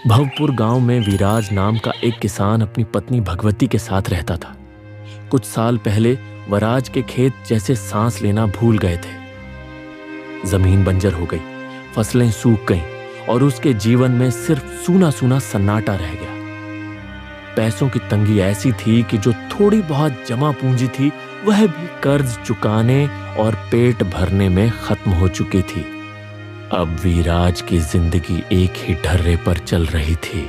भवपुर गांव में विराज नाम का एक किसान अपनी पत्नी भगवती के साथ रहता था। कुछ साल पहले वराज के खेत जैसे सांस लेना भूल गए थे। जमीन बंजर हो गई, फसलें सूख गईं और उसके जीवन में सिर्फ सूना सूना सन्नाटा रह गया। पैसों की तंगी ऐसी थी कि जो थोड़ी बहुत जमा पूंजी थी वह भी कर्ज चुकाने और पेट भरने में खत्म हो चुकी थी। अब विराज की जिंदगी एक ही ढर्रे पर चल रही थी।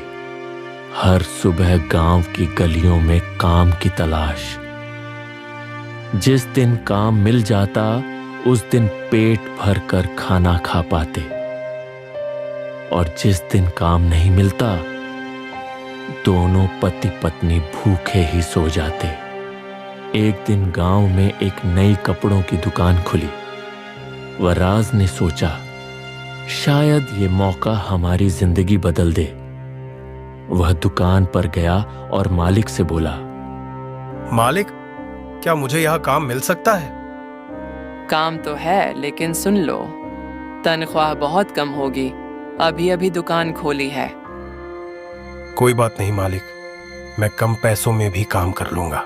हर सुबह गांव की गलियों में काम की तलाश। जिस दिन काम मिल जाता उस दिन पेट भर कर खाना खा पाते, और जिस दिन काम नहीं मिलता दोनों पति पत्नी भूखे ही सो जाते। एक दिन गांव में एक नई कपड़ों की दुकान खुली। वराज ने सोचा शायद ये मौका हमारी जिंदगी बदल दे। वह दुकान पर गया और मालिक से बोला, मालिक, क्या मुझे यहाँ काम मिल सकता है? काम तो है, लेकिन सुन लो, तनख्वाह बहुत कम होगी। अभी अभी दुकान खोली है। कोई बात नहीं मालिक, मैं कम पैसों में भी काम कर लूंगा।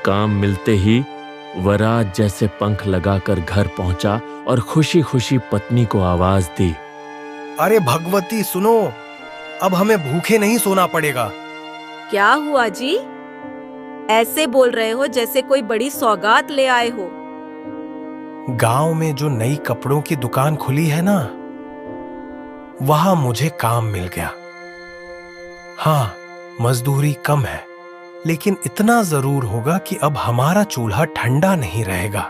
काम मिलते ही वराज जैसे पंख लगाकर घर पहुंचा और खुशी खुशी पत्नी को आवाज दी, अरे भगवती सुनो, अब हमें भूखे नहीं सोना पड़ेगा। क्या हुआ जी? ऐसे बोल रहे हो जैसे कोई बड़ी सौगात ले आए हो। गांव में जो नई कपड़ों की दुकान खुली है ना, वहां मुझे काम मिल गया। हाँ, मजदूरी कम है, लेकिन इतना जरूर होगा कि अब हमारा चूल्हा ठंडा नहीं रहेगा।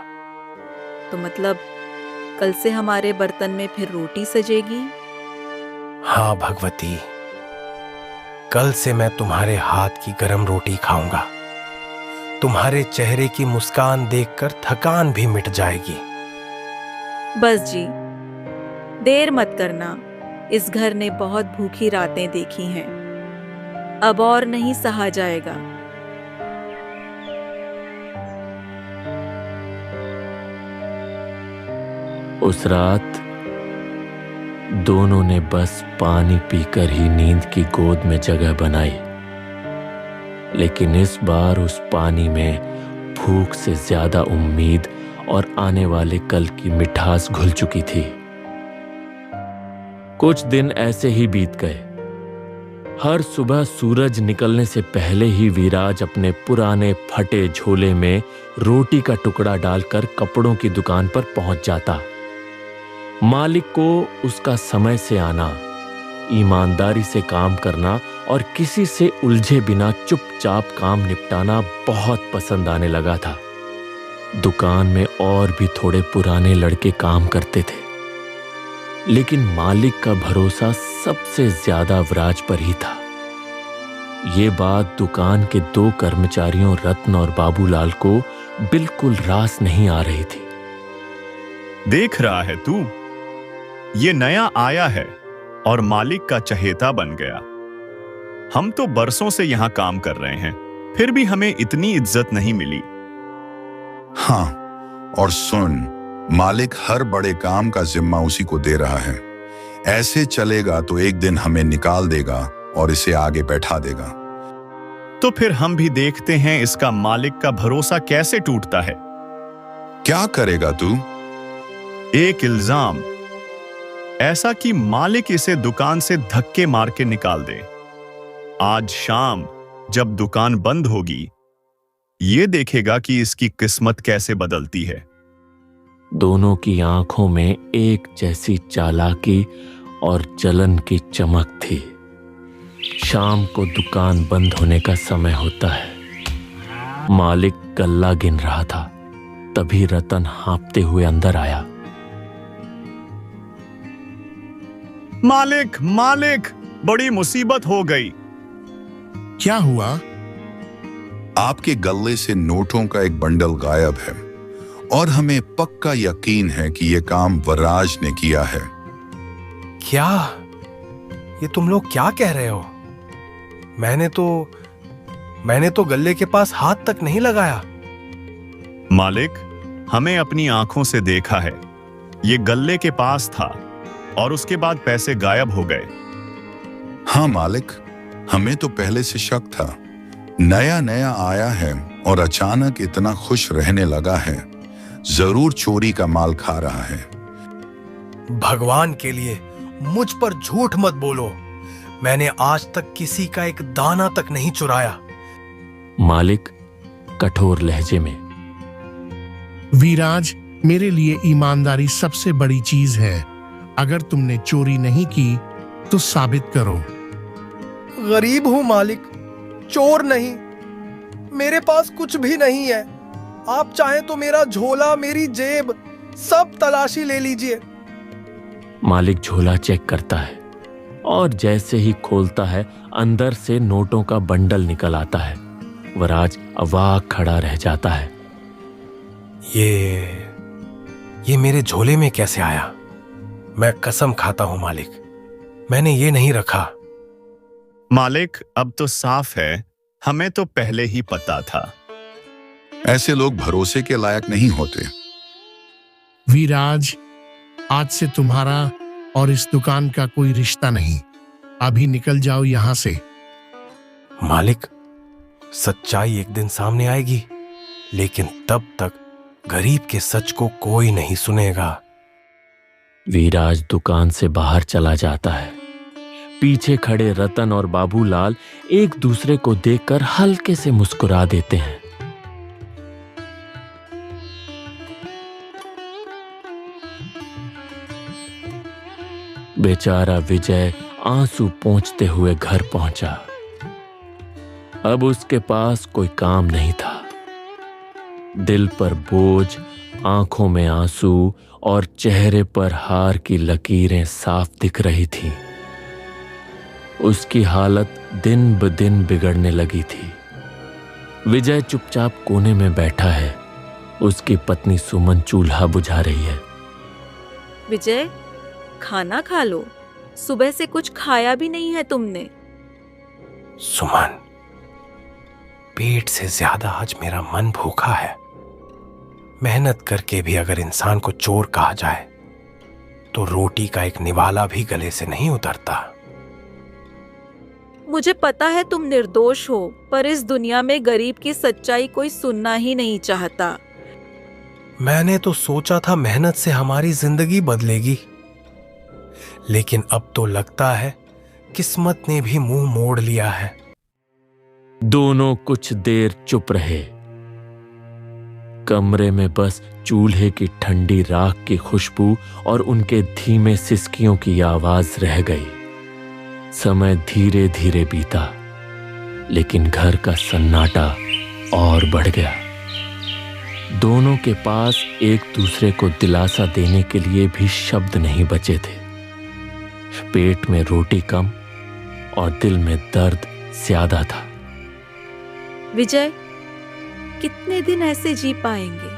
तो मतलब कल से हमारे बर्तन में फिर रोटी सजेगी? हाँ भगवती, कल से मैं तुम्हारे हाथ की गरम रोटी खाऊंगा। तुम्हारे चेहरे की मुस्कान देखकर थकान भी मिट जाएगी। बस जी, देर मत करना। इस घर ने बहुत भूखी रातें देखी हैं। अब और नहीं सहा जाएगा। उस रात दोनों ने बस पानी पीकर ही नींद की गोद में जगह बनाई, लेकिन इस बार उस पानी में भूख से ज्यादा उम्मीद और आने वाले कल की मिठास घुल चुकी थी। कुछ दिन ऐसे ही बीत गए। हर सुबह सूरज निकलने से पहले ही विराज अपने पुराने फटे झोले में रोटी का टुकड़ा डालकर कपड़ों की दुकान पर पहुंच जाता। मालिक को उसका समय से आना, ईमानदारी से काम करना और किसी से उलझे बिना चुपचाप काम निपटाना बहुत पसंद आने लगा था। दुकान में और भी थोड़े पुराने लड़के काम करते थे, लेकिन मालिक का भरोसा सबसे ज्यादा विराज पर ही था। ये बात दुकान के 2 कर्मचारियों रत्न और बाबूलाल को बिल्कुल रास नहीं आ रही थी। देख रहा है तू, ये नया आया है और मालिक का चहेता बन गया। हम तो बरसों से यहां काम कर रहे हैं, फिर भी हमें इतनी इज्जत नहीं मिली। हाँ, और सुन, मालिक हर बड़े काम का जिम्मा उसी को दे रहा है। ऐसे चलेगा तो एक दिन हमें निकाल देगा और इसे आगे बैठा देगा। तो फिर हम भी देखते हैं इसका मालिक का भरोसा कैसे टूटता है। क्या करेगा तू? एक इल्जाम, ऐसा कि मालिक इसे दुकान से धक्के मार के निकाल दे। आज शाम जब दुकान बंद होगी, ये देखेगा कि इसकी किस्मत कैसे बदलती है। दोनों की आंखों में एक जैसी चालाकी और जलन की चमक थी। शाम को दुकान बंद होने का समय होता है। मालिक गल्ला गिन रहा था, तभी रतन हाँफते हुए अंदर आया। मालिक, मालिक, बड़ी मुसीबत हो गई। क्या हुआ? आपके गल्ले से नोटों का एक बंडल गायब है और हमें पक्का यकीन है कि यह काम वराज ने किया है। क्या? ये तुम लोग क्या कह रहे हो? मैंने तो गल्ले के पास हाथ तक नहीं लगाया। मालिक, हमें अपनी आंखों से देखा है ये गल्ले के पास था और उसके बाद पैसे गायब हो गए। हाँ मालिक, हमें तो पहले से शक था। नया नया आया है और अचानक इतना खुश रहने लगा है, जरूर चोरी का माल खा रहा है। भगवान के लिए मुझ पर झूठ मत बोलो। मैंने आज तक किसी का एक दाना तक नहीं चुराया। मालिक कठोर लहजे में। विराज, मेरे लिए ईमानदारी सबसे बड़ी चीज है। अगर तुमने चोरी नहीं की तो साबित करो। गरीब हूं मालिक, चोर नहीं। मेरे पास कुछ भी नहीं है। आप चाहें तो मेरा झोला, मेरी जेब सब तलाशी ले लीजिए। मालिक झोला चेक करता है और जैसे ही खोलता है अंदर से नोटों का बंडल निकल आता है। वराज अवाक खड़ा रह जाता है। ये मेरे झोले में कैसे आया? मैं कसम खाता हूं मालिक, मैंने ये नहीं रखा। मालिक अब तो साफ है, हमें तो पहले ही पता था। ऐसे लोग भरोसे के लायक नहीं होते। विराज, आज से तुम्हारा और इस दुकान का कोई रिश्ता नहीं। अभी निकल जाओ यहां से। मालिक, सच्चाई एक दिन सामने आएगी, लेकिन तब तक गरीब के सच को कोई नहीं सुनेगा। विराज दुकान से बाहर चला जाता है। पीछे खड़े रतन और बाबूलाल एक दूसरे को देखकर हल्के से मुस्कुरा देते हैं। बेचारा विजय आंसू पोंछते हुए घर पहुंचा। अब उसके पास कोई काम नहीं था। दिल पर बोझ, आंखों में आंसू और चेहरे पर हार की लकीरें साफ दिख रही थीं। उसकी हालत दिन ब दिन बिगड़ने लगी थी। विजय चुपचाप कोने में बैठा है। उसकी पत्नी सुमन चूल्हा बुझा रही है। विजय, खाना खा लो। सुबह से कुछ खाया भी नहीं है तुमने। सुमन, पेट से ज्यादा आज मेरा मन भूखा है। मेहनत करके भी अगर इंसान को चोर कहा जाए तो रोटी का एक निवाला भी गले से नहीं उतरता। मुझे पता है तुम निर्दोष हो, पर इस दुनिया में गरीब की सच्चाई कोई सुनना ही नहीं चाहता। मैंने तो सोचा था मेहनत से हमारी जिंदगी बदलेगी, लेकिन अब तो लगता है किस्मत ने भी मुंह मोड़ लिया है। दोनों कुछ देर चुप रहे। कमरे में बस चूल्हे की ठंडी राख की खुशबू और उनके धीमे सिसकियों की आवाज रह गई। समय धीरे धीरे बीता, लेकिन घर का सन्नाटा और बढ़ गया। दोनों के पास एक दूसरे को दिलासा देने के लिए भी शब्द नहीं बचे थे। पेट में रोटी कम और दिल में दर्द ज्यादा था। विजय, कितने दिन ऐसे जी पाएंगे?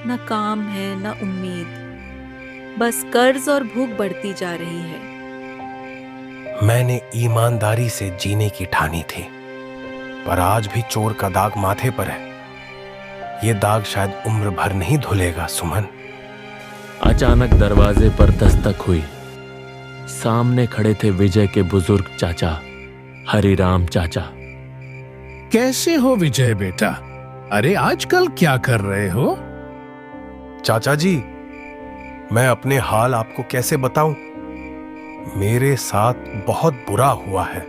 न काम है न उम्मीद, बस कर्ज और भूख बढ़ती जा रही है। मैंने ईमानदारी से जीने की ठानी थी, पर आज भी चोर का दाग माथे पर है। ये दाग शायद उम्र भर नहीं धुलेगा। सुमन। अचानक दरवाजे पर दस्तक हुई। सामने खड़े थे विजय के बुजुर्ग चाचा, हरिराम चाचा। कैसे हो विजय बेटा? अरे आजकल क्या कर रहे हो? चाचा जी, मैं अपने हाल आपको कैसे बताऊं? मेरे साथ बहुत बुरा हुआ है।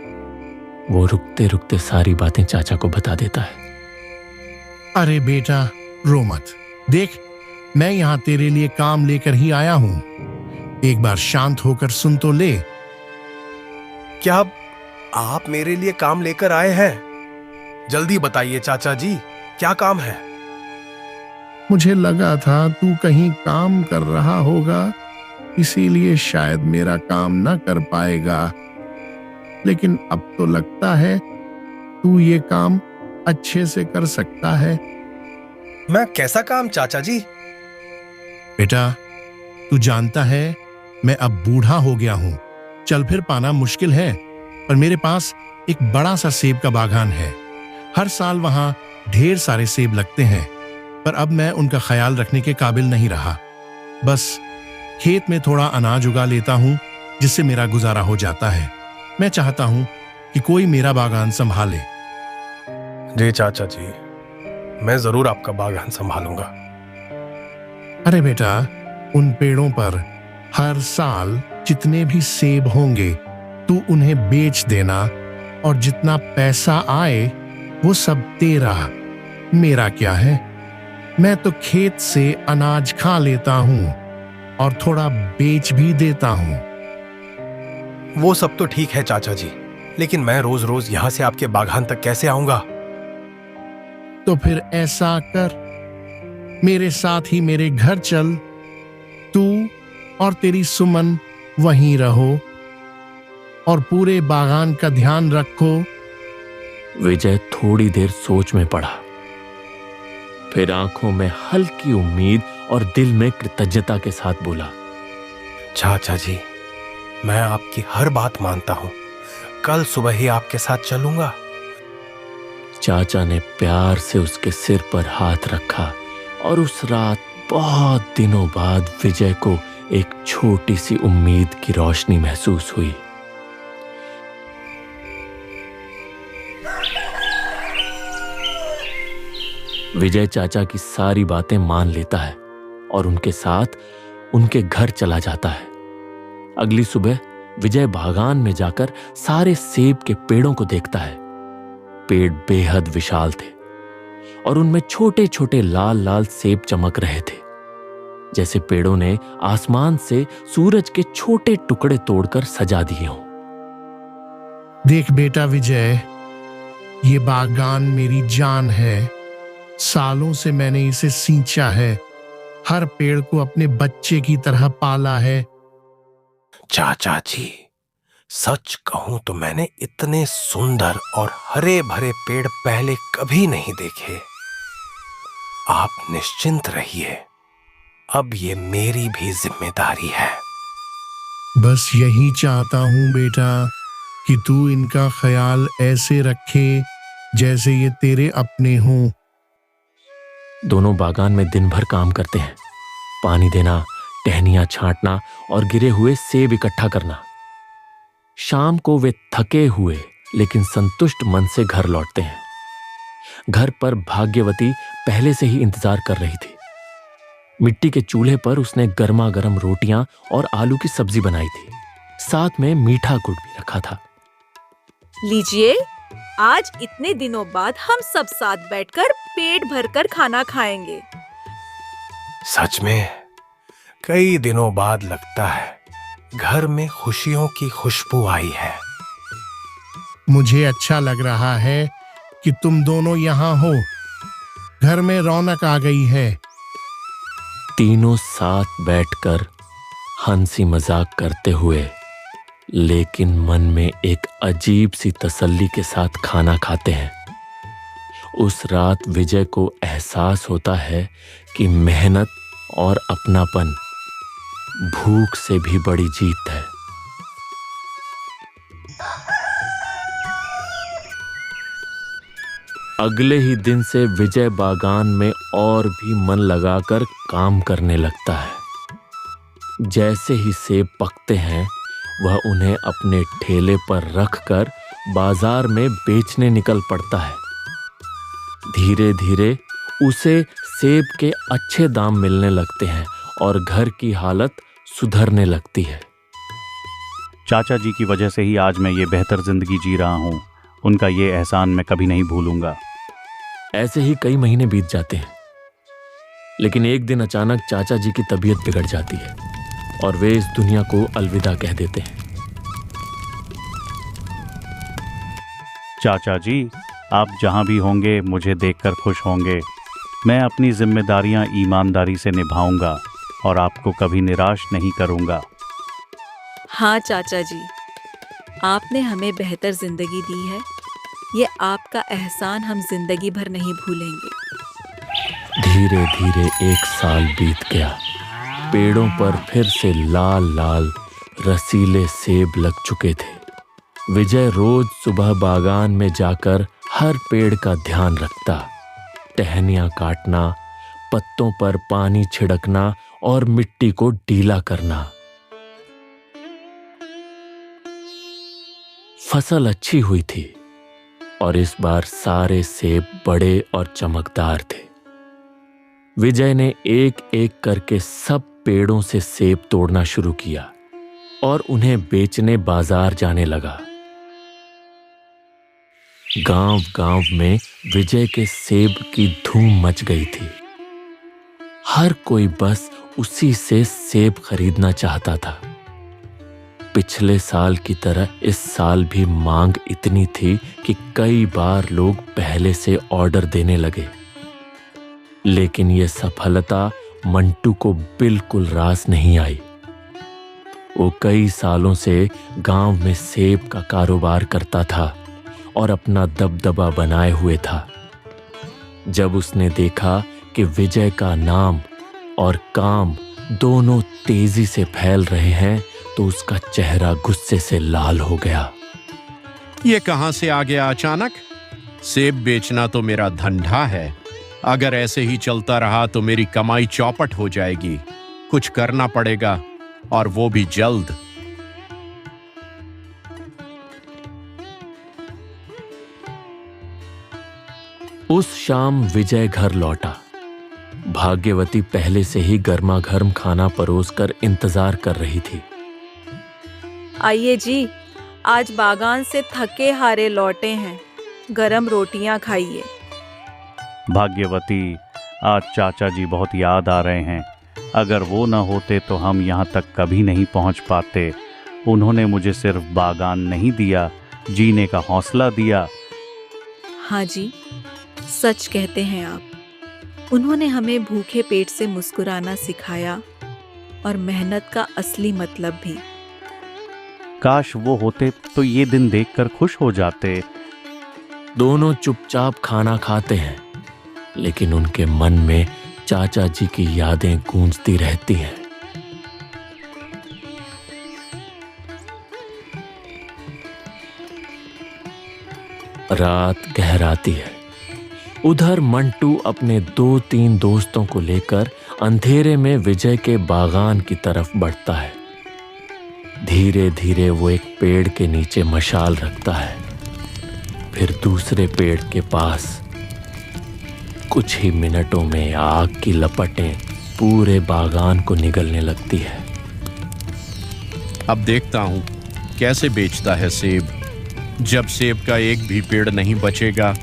वो रुकते रुकते सारी बातें चाचा को बता देता है। अरे बेटा, रो मत। देख, मैं यहां तेरे लिए काम लेकर ही आया हूं। एक बार शांत होकर सुन तो ले। क्या आप मेरे लिए काम लेकर आए हैं? जल्दी बताइए चाचा जी, क्या काम है? मुझे लगा था तू कहीं काम कर रहा होगा, इसीलिए शायद मेरा काम न कर पाएगा, लेकिन अब तो लगता है तू ये काम अच्छे से कर सकता है। मैं कैसा काम चाचा जी? बेटा, तू जानता है मैं अब बूढ़ा हो गया हूं। चल फिर पाना मुश्किल है, पर मेरे पास एक बड़ा सा सेब का बागान है। हर साल वहां ढेर सारे सेब लगते हैं, पर अब मैं उनका ख्याल रखने के काबिल नहीं रहा। बस खेत में थोड़ा अनाज उगा लेता हूं, जिससे मेरा गुजारा हो जाता है। मैं चाहता हूं कि कोई मेरा बागान संभाले। जी चाचा जी, मैं जरूर आपका बागान संभालूंगा। अरे बेटा, उन पेड़ों पर हर साल जितने भी सेब होंगे तू उन्हें बेच देना, और जितना पैसा आए वो सब तेरा। मेरा क्या है, मैं तो खेत से अनाज खा लेता हूं और थोड़ा बेच भी देता हूं। वो सब तो ठीक है चाचा जी, लेकिन मैं रोज रोज यहां से आपके बागान तक कैसे आऊंगा? तो फिर ऐसा कर, मेरे साथ ही मेरे घर चल। तू और तेरी सुमन वहीं रहो और पूरे बागान का ध्यान रखो। विजय थोड़ी देर सोच में पड़ा, फिर आंखों में हल्की उम्मीद और दिल में कृतज्ञता के साथ बोला, चाचा जी, मैं आपकी हर बात मानता हूं। कल सुबह ही आपके साथ चलूंगा। चाचा ने प्यार से उसके सिर पर हाथ रखा और उस रात बहुत दिनों बाद विजय को एक छोटी सी उम्मीद की रोशनी महसूस हुई। विजय चाचा की सारी बातें मान लेता है और उनके साथ उनके घर चला जाता है। अगली सुबह विजय बागान में जाकर सारे सेब के पेड़ों को देखता है। पेड़ बेहद विशाल थे और उनमें छोटे छोटे लाल लाल सेब चमक रहे थे, जैसे पेड़ों ने आसमान से सूरज के छोटे टुकड़े तोड़कर सजा दिए हों। देख बेटा विजय, ये बागान मेरी जान है। सालों से मैंने इसे सींचा है, हर पेड़ को अपने बच्चे की तरह पाला है। चाचा जी, सच कहूं तो मैंने इतने सुंदर और हरे भरे पेड़ पहले कभी नहीं देखे। आप निश्चिंत रहिए, अब ये मेरी भी जिम्मेदारी है। बस यही चाहता हूं बेटा कि तू इनका ख्याल ऐसे रखे जैसे ये तेरे अपने हों। दोनों बागान में दिन भर काम करते हैं, पानी देना, टहनियां छांटना और गिरे हुए सेब इकट्ठा करना। शाम को वे थके हुए लेकिन संतुष्ट मन से घर लौटते हैं। घर पर भाग्यवती पहले से ही इंतजार कर रही थी। मिट्टी के चूल्हे पर उसने गर्मा गर्म रोटियां और आलू की सब्जी बनाई थी, साथ में मीठा गुड़ भी रखा था। लीजिए, आज इतने दिनों बाद हम सब साथ बैठकर पेट भरकर खाना खाएंगे। सच में कई दिनों बाद लगता है घर में खुशियों की खुशबू आई है। मुझे अच्छा लग रहा है कि तुम दोनों यहाँ हो। घर में रौनक आ गई है। तीनों साथ बैठकर हंसी मजाक करते हुए लेकिन मन में एक अजीब सी तसल्ली के साथ खाना खाते हैं। उस रात विजय को एहसास होता है कि मेहनत और अपनापन भूख से भी बड़ी जीत है। अगले ही दिन से विजय बागान में और भी मन लगाकर काम करने लगता है। जैसे ही सेब पकते हैं, वह उन्हें अपने ठेले पर रखकर बाजार में बेचने निकल पड़ता है। धीरे धीरे उसे सेब के अच्छे दाम मिलने लगते हैं और घर की हालत सुधरने लगती है। चाचा जी की वजह से ही आज मैं ये बेहतर जिंदगी जी रहा हूँ। उनका ये एहसान मैं कभी नहीं भूलूंगा। ऐसे ही कई महीने बीत जाते हैं, लेकिन एक दिन अचानक चाचा जी की तबीयत बिगड़ जाती है और वे इस दुनिया को अलविदा कह देते हैं। चाचा जी, आप जहाँ भी होंगे मुझे देखकर खुश होंगे। मैं अपनी जिम्मेदारियां ईमानदारी से निभाऊंगा और आपको कभी निराश नहीं करूंगा। हाँ चाचा जी, आपने हमें बेहतर जिंदगी दी है। ये आपका एहसान हम जिंदगी भर नहीं भूलेंगे। धीरे धीरे एक साल बीत गया। पेड़ों पर फिर से लाल लाल रसीले सेब लग चुके थे। विजय रोज सुबह बागान में जाकर हर पेड़ का ध्यान रखता। टहनियां काटना, पत्तों पर पानी छिड़कना और मिट्टी को ढीला करना। फसल अच्छी हुई थी और इस बार सारे सेब बड़े और चमकदार थे। विजय ने एक एक करके सब पेड़ों से सेब तोड़ना शुरू किया और उन्हें बेचने बाजार जाने लगा। गांव-गांव में विजय के सेब की धूम मच गई थी। हर कोई बस उसी से सेब खरीदना चाहता था। पिछले साल की तरह इस साल भी मांग इतनी थी कि कई बार लोग पहले से ऑर्डर देने लगे। लेकिन यह सफलता मंटू को बिल्कुल रास नहीं आई। वो कई सालों से गांव में सेब का कारोबार करता था और अपना दबदबा बनाए हुए था। जब उसने देखा कि विजय का नाम और काम दोनों तेजी से फैल रहे हैं तो उसका चेहरा गुस्से से लाल हो गया। ये कहां से आ गया अचानक? सेब बेचना तो मेरा धंधा है। अगर ऐसे ही चलता रहा तो मेरी कमाई चौपट हो जाएगी। कुछ करना पड़ेगा और वो भी जल्द। उस शाम विजय घर लौटा। भाग्यवती पहले से ही गर्मा गर्म खाना परोसकर इंतजार कर रही थी। आइए जी, आज बागान से थके हारे लौटे हैं, गरम रोटियां खाइए। भाग्यवती, आज चाचा जी बहुत याद आ रहे हैं। अगर वो न होते तो हम यहाँ तक कभी नहीं पहुँच पाते। उन्होंने मुझे सिर्फ बागान नहीं दिया, जीने का हौसला दिया। हाँ जी, सच कहते हैं आप। उन्होंने हमें भूखे पेट से मुस्कुराना सिखाया और मेहनत का असली मतलब भी। काश वो होते तो ये दिन देखकर खुश हो जाते। दोनों चुपचाप खाना खाते हैं, लेकिन उनके मन में चाचा जी की यादें गूंजती रहती हैं। रात गहराती है। उधर मंटू अपने 2-3 दोस्तों को लेकर अंधेरे में विजय के बागान की तरफ बढ़ता है। धीरे धीरे वो एक पेड़ के नीचे मशाल रखता है, फिर दूसरे पेड़ के पास। कुछ ही मिनटों में आग की लपटें पूरे बागान को निगलने लगती है। अब देखता हूं कैसे बेचता है सेब। जब सेब का एक भी पेड़ नहीं बचेगा।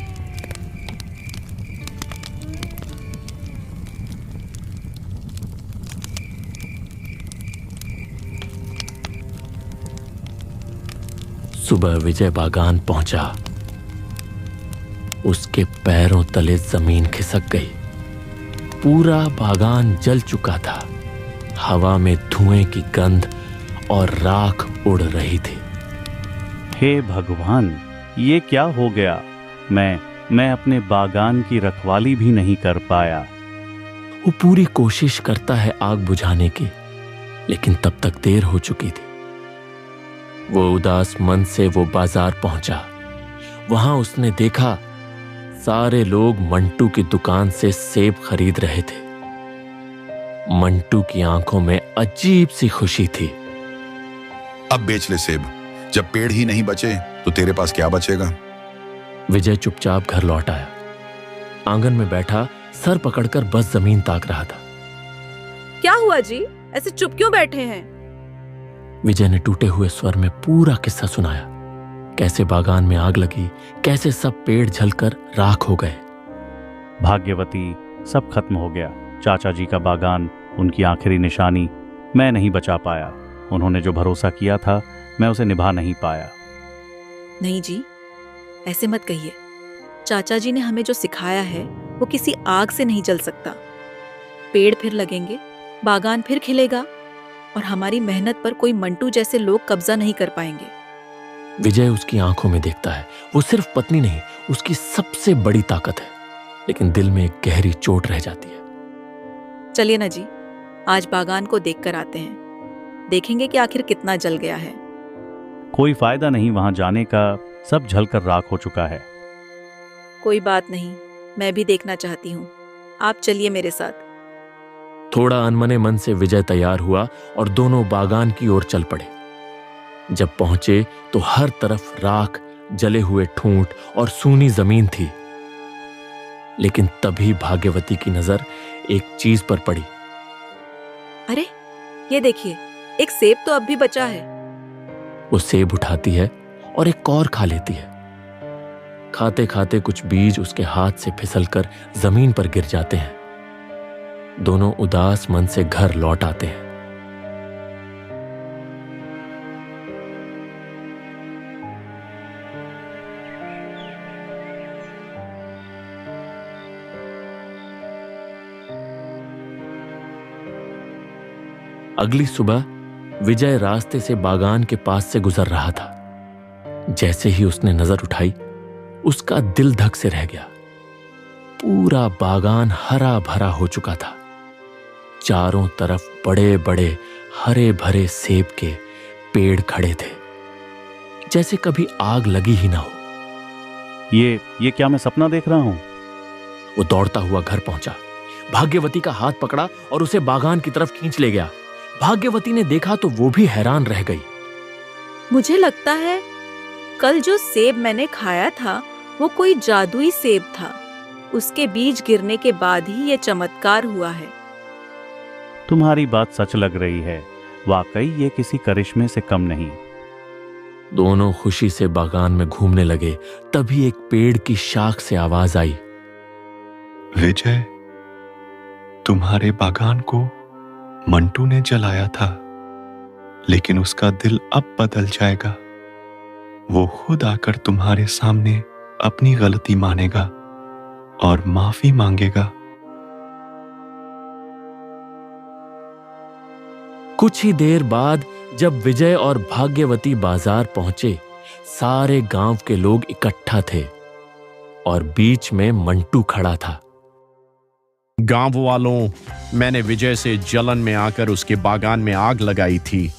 सुबह विजय बागान पहुंचा। उसके पैरों तले जमीन खिसक गई। पूरा बागान जल चुका था। हवा में धुएं की गंध और राख उड़ रही थी। हे भगवान, ये क्या हो गया? मैं अपने बागान की रखवाली भी नहीं कर पाया। वो पूरी कोशिश करता है आग बुझाने की, लेकिन तब तक देर हो चुकी थी। वो उदास मन से वो बाजार पहुंचा। वहां उसने देखा सारे लोग मंटू की दुकान से सेब खरीद रहे थे। मंटू की आंखों में अजीब सी खुशी थी। अब बेच ले सेब। जब पेड़ ही नहीं बचे तो तेरे पास क्या बचेगा? विजय चुपचाप घर लौट आया। आंगन में बैठा सर पकड़कर बस जमीन ताक रहा था। क्या हुआ जी, ऐसे चुप क्यों बैठे हैं? विजय ने टूटे हुए स्वर में पूरा किस्सा सुनाया। कैसे बागान में आग लगी, कैसे सब पेड़ जलकर राख हो गए। भाग्यवती, सब खत्म हो गया। चाचा जी का बागान, उनकी आखिरी निशानी, मैं नहीं बचा पाया। उन्होंने जो भरोसा किया था, मैं उसे निभा नहीं पाया। नहीं जी, ऐसे मत कहिए। चाचा जी ने हमें जो सिखाया है वो किसी आग से नहीं जल सकता। पेड़ फिर लगेंगे, बागान फिर खिलेगा और हमारी मेहनत पर कोई मंटू जैसे लोग कब्जा नहीं कर पाएंगे। विजय उसकी आंखों में देखता है। वो सिर्फ पत्नी नहीं, उसकी सबसे बड़ी ताकत है। लेकिन दिल में एक गहरी चोट रह जाती है। चलिए ना जी, आज बागान को देखकर आते हैं। देखेंगे कि आखिर कितना जल गया है। कोई फायदा नहीं वहां जाने का, सब जलकर राख हो चुका है। कोई बात नहीं, मैं भी देखना चाहती हूँ। आप चलिए मेरे साथ। थोड़ा अनमने मन से विजय तैयार हुआ और दोनों बागान की ओर चल पड़े। जब पहुंचे तो हर तरफ राख, जले हुए ठूंठ और सूनी जमीन थी। लेकिन तभी भाग्यवती की नजर एक चीज पर पड़ी। अरे ये देखिए, एक सेब तो अब भी बचा है। वो सेब उठाती है और एक और खा लेती है। खाते खाते कुछ बीज उसके हाथ से फिसलकर जमीन पर गिर जाते हैं। दोनों उदास मन से घर लौट आते हैं। अगली सुबह विजय रास्ते से बागान के पास से गुजर रहा था। जैसे ही उसने नजर उठाई, उसका दिल धक से रह गया। पूरा बागान हरा भरा हो चुका था। चारों तरफ बड़े बड़े हरे भरे सेब के पेड़ खड़े थे, जैसे कभी आग लगी ही ना हो। ये क्या मैं सपना देख रहा हूं? वो दौड़ता हुआ घर पहुंचा, भाग्यवती का हाथ पकड़ा और उसे बागान की तरफ खींच ले गया। भाग्यवती ने देखा तो वो भी हैरान रह गई। मुझे लगता है कल जो सेब मैंने खाया था वो कोई जादुई सेब था। उसके बीज गिरने के बाद ही ये चमत्कार हुआ है। तुम्हारी बात सच लग रही है। वाकई ये किसी करिश्मे से कम नहीं। दोनों खुशी से बागान में घूमने लगे। तभी एक पेड़ की शाख से आवाज आई, विजय, तुम्हारे बागान को मंटू ने जलाया था, लेकिन उसका दिल अब बदल जाएगा। वो खुद आकर तुम्हारे सामने अपनी गलती मानेगा और माफी मांगेगा। कुछ ही देर बाद जब विजय और भाग्यवती बाजार पहुंचे, सारे गांव के लोग इकट्ठा थे और बीच में मंटू खड़ा था। गांव वालों, मैंने विजय से जलन में आकर उसके बागान में आग लगाई थी,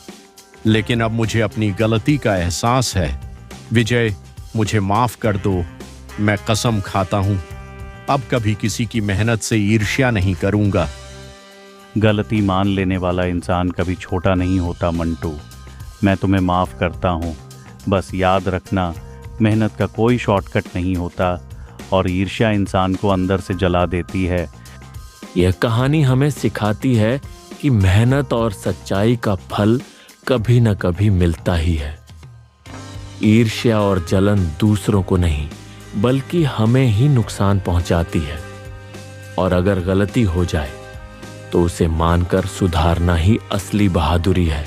लेकिन अब मुझे अपनी गलती का एहसास है। विजय, मुझे माफ कर दो। मैं कसम खाता हूं, अब कभी किसी की मेहनत से ईर्ष्या नहीं करूंगा। गलती मान लेने वाला इंसान कभी छोटा नहीं होता मंटू। मैं तुम्हें माफ करता हूं। बस याद रखना, मेहनत का कोई शॉर्टकट नहीं होता और ईर्ष्या इंसान को अंदर से जला देती है। यह कहानी हमें सिखाती है कि मेहनत और सच्चाई का फल कभी न कभी मिलता ही है। ईर्ष्या और जलन दूसरों को नहीं, बल्कि हमें ही नुकसान पहुंचाती है। और अगर गलती हो जाए तो उसे मानकर सुधारना ही असली बहादुरी है।